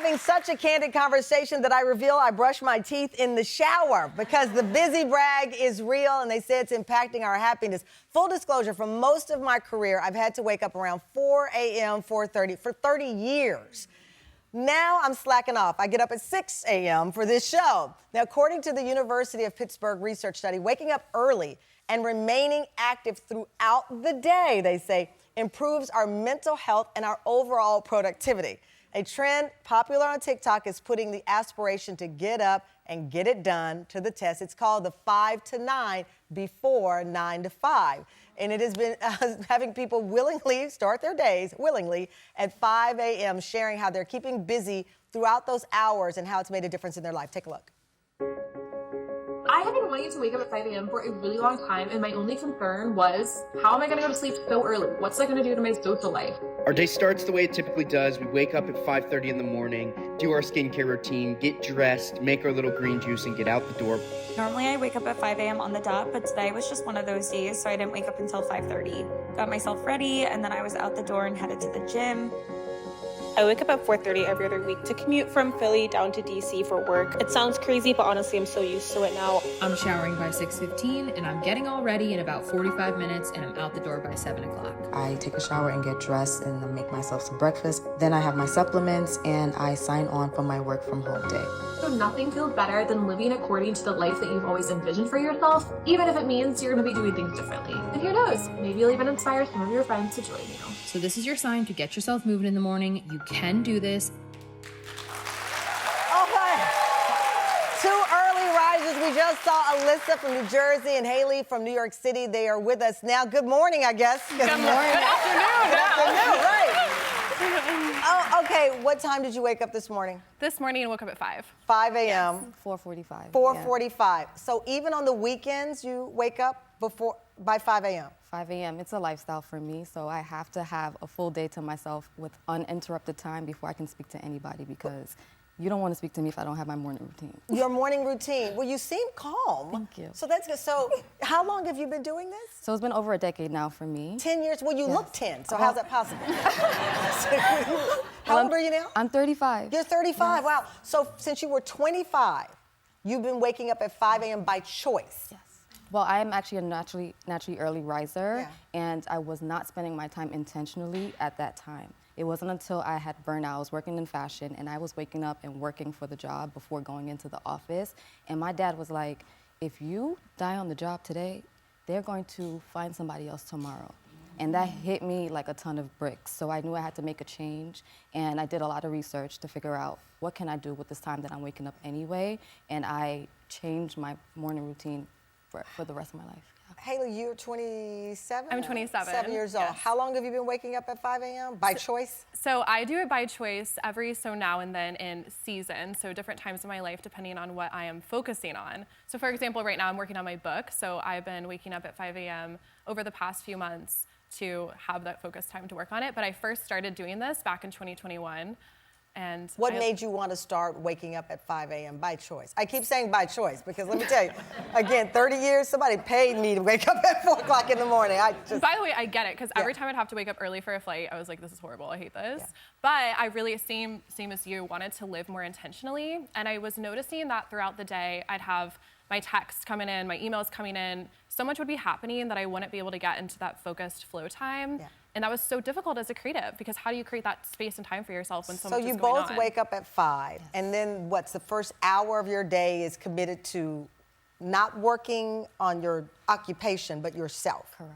having such a candid conversation that I reveal I brush my teeth in the shower because the busy brag is real and they say it's impacting our happiness. Full disclosure, for most of my career, I've had to wake up around 4 a.m., 4:30 for 30 years. Now I'm slacking off. I get up at 6 a.m. for this show. Now, according to the University of Pittsburgh research study, waking up early and remaining active throughout the day, they say, improves our mental health and our overall productivity. A trend popular on TikTok is putting the aspiration to get up and get it done to the test. It's called the 5 to 9 before 9 to 5. And it has been having people willingly start their days willingly at 5 a.m., sharing how they're keeping busy throughout those hours and how it's made a difference in their life. Take a look. I have been wanting to wake up at 5 a.m. for a really long time, and my only concern was, how am I going to go to sleep so early? What's that going to do to my social life? Our day starts the way it typically does. We wake up at 5:30 in the morning, do our skincare routine, get dressed, make our little green juice, and get out the door. Normally I wake up at 5 a.m. on the dot, but today was just one of those days, so I didn't wake up until 5:30. Got myself ready, and then I was out the door and headed to the gym. I wake up at 4:30 every other week to commute from Philly down to DC for work. It sounds crazy, but honestly, I'm so used to it now. I'm showering by 6:15, and I'm getting all ready in about 45 minutes, and I'm out the door by 7 o'clock. I take a shower and get dressed and then make myself some breakfast. Then I have my supplements, and I sign on for my work from home day. So nothing feels better than living according to the life that you've always envisioned for yourself, even if it means you're going to be doing things differently. And who knows, maybe you'll even inspire some of your friends to join you. So this is your sign to get yourself moving in the morning. You can do this. Okay. Two early risers. We just saw Alyssa from New Jersey and Haley from New York City. They are with us now. Good morning, I guess. Good morning. Good afternoon. Good afternoon, right. Oh, okay. What time did you wake up this morning? This morning I woke up at 5. 5 a.m. 4:45. 4:45. So even on the weekends, you wake up by 5 a.m.? 5 a.m. It's a lifestyle for me, so I have to have a full day to myself with uninterrupted time before I can speak to anybody, because you don't want to speak to me if I don't have my morning routine. Your morning routine. Well, you seem calm. Thank you. So that's good. So how long have you been doing this? So it's been over a decade now for me. 10 years? Well, you Yes. look 10, so how's that possible? How old are you now? I'm 35. You're 35, Yes. wow. So since you were 25, you've been waking up at 5 a.m. by choice. Yes. Well, I am actually a naturally early riser, Yeah. and I was not spending my time intentionally at that time. It wasn't until I had burnout. I was working in fashion, and I was waking up and working for the job before going into the office. And my dad was like, if you die on the job today, they're going to find somebody else tomorrow. And that hit me like a ton of bricks. So I knew I had to make a change, and I did a lot of research to figure out what can I do with this time that I'm waking up anyway, and I changed my morning routine for the rest of my life. Yeah. Haley, you're 27? I'm 27. 7 years old. Yes. How long have you been waking up at 5 a.m.? By choice? So I do it by choice every so now and then in season, so different times in my life depending on what I am focusing on. So for example, right now I'm working on my book, so I've been waking up at 5 a.m. over the past few months to have that focused time to work on it. But I first started doing this back in 2021. And What made you want to start waking up at 5 a.m. by choice? I keep saying by choice because let me tell you, again, 30 years, somebody paid me to wake up at 4 o'clock in the morning. By the way, I get it, because every time I'd have to wake up early for a flight, I was like, this is horrible, I hate this. Yeah. But I really, same as you, wanted to live more intentionally. And I was noticing that throughout the day, I'd have my texts coming in, my emails coming in, so much would be happening that I wouldn't be able to get into that focused flow time. Yeah. And that was so difficult as a creative, because how do you create that space and time for yourself when so much is So you going both on? wake up at 5, and then what's the first hour of your day is committed to not working on your occupation, but yourself? Correct.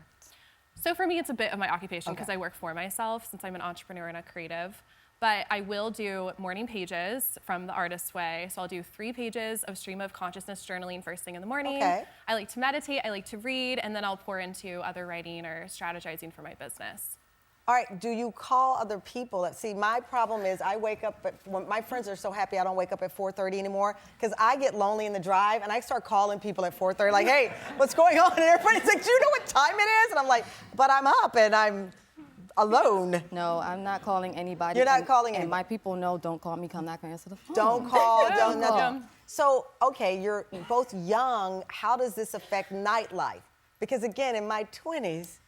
So for me, it's a bit of my occupation because Okay. I work for myself since I'm an entrepreneur and a creative. But I will do morning pages from the artist's way. So I'll do 3 pages of stream of consciousness journaling first thing in the morning. Okay. I like to meditate, I like to read, and then I'll pour into other writing or strategizing for my business. All right, do you call other people? See, my problem is I wake up, when my friends are so happy I don't wake up at 4:30 anymore, because I get lonely in the drive, and I start calling people at 4:30, like, hey, what's going on? And everybody's like, do you know what time it is? And I'm like, but I'm up, and I'm alone. No, I'm not calling anybody. You're not calling And anybody. my people know, don't call me, 'cause I'm not going to answer the phone. Don't call, don't call. nothing. So, okay, you're both young. How does this affect nightlife? Because again, in my 20s,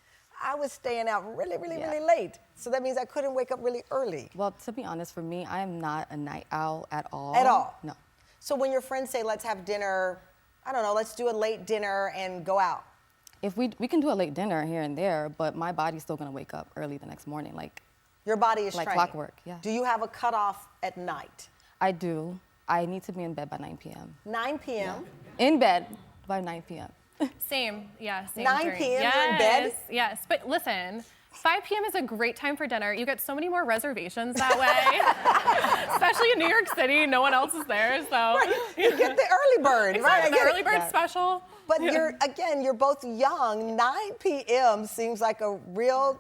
I was staying out really, really, Yeah. really late. So that means I couldn't wake up really early. Well, to be honest, for me, I am not a night owl at all. At all? No. So when your friends say, let's have dinner, I don't know, let's do a late dinner and go out. If we can do a late dinner here and there, but my body's still gonna wake up early the next morning, like Your body is like trained. clockwork. Yeah. Do you have a cutoff at night? I do. I need to be in bed by 9 p.m. 9 p.m. In bed by 9 p.m. Same, yeah, same. 9 journey. p.m. Yes, you're in bed? Yes, but listen, 5 p.m. is a great time for dinner. You get so many more reservations that way. Especially in New York City, no one else is there, so. You get the early bird, right? I The get it. early bird special. But you're both young. 9 p.m. seems like a real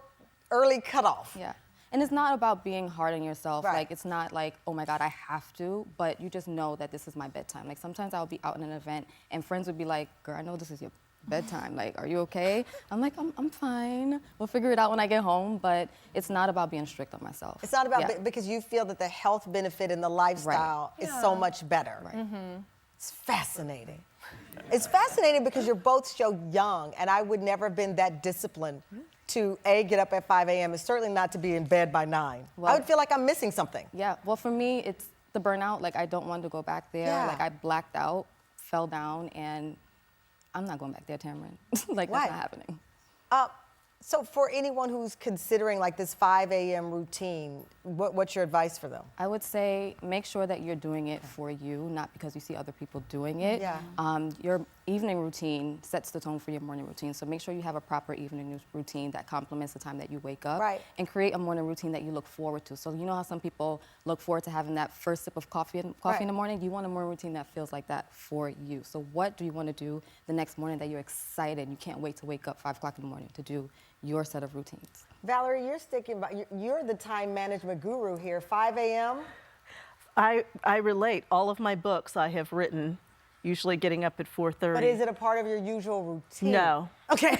early cutoff. Yeah. And it's not about being hard on yourself. Right. Like, it's not like, oh my God, I have to, but you just know that this is my bedtime. Like, sometimes I'll be out in an event and friends would be like, girl, I know this is your bedtime. Like, are you okay? I'm like, I'm fine. We'll figure it out when I get home, but it's not about being strict on myself. It's not about Yeah. because you feel that the health benefit and the lifestyle is so much better. Right. It's fascinating. It's fascinating because you're both so young, and I would never have been that disciplined to get up at 5 a.m. and certainly not to be in bed by 9. I Well- would feel like I'm missing something. Yeah, well, for me, it's the burnout. Like, I don't want to go back there. Yeah. Like, I blacked out, fell down, and I'm not going back there, Tamron. Like, Why? that's not happening. So for anyone who's considering like this 5 a.m. routine, what's your advice for them? I would say make sure that you're doing it for you, not because you see other people doing it. Yeah. Your evening routine sets the tone for your morning routine. So make sure you have a proper evening routine that complements the time that you wake up. Right. And create a morning routine that you look forward to. So you know how some people look forward to having that first sip of coffee in the morning? You want a morning routine that feels like that for you. So what do you want to do the next morning that you're excited? You can't wait to wake up 5 o'clock in the morning to do your set of routines. Valerie, you're sticking by, you're the time management guru here. 5 a.m. I relate. All of my books I have written, usually getting up at 4:30. But is it a part of your usual routine? No. Okay.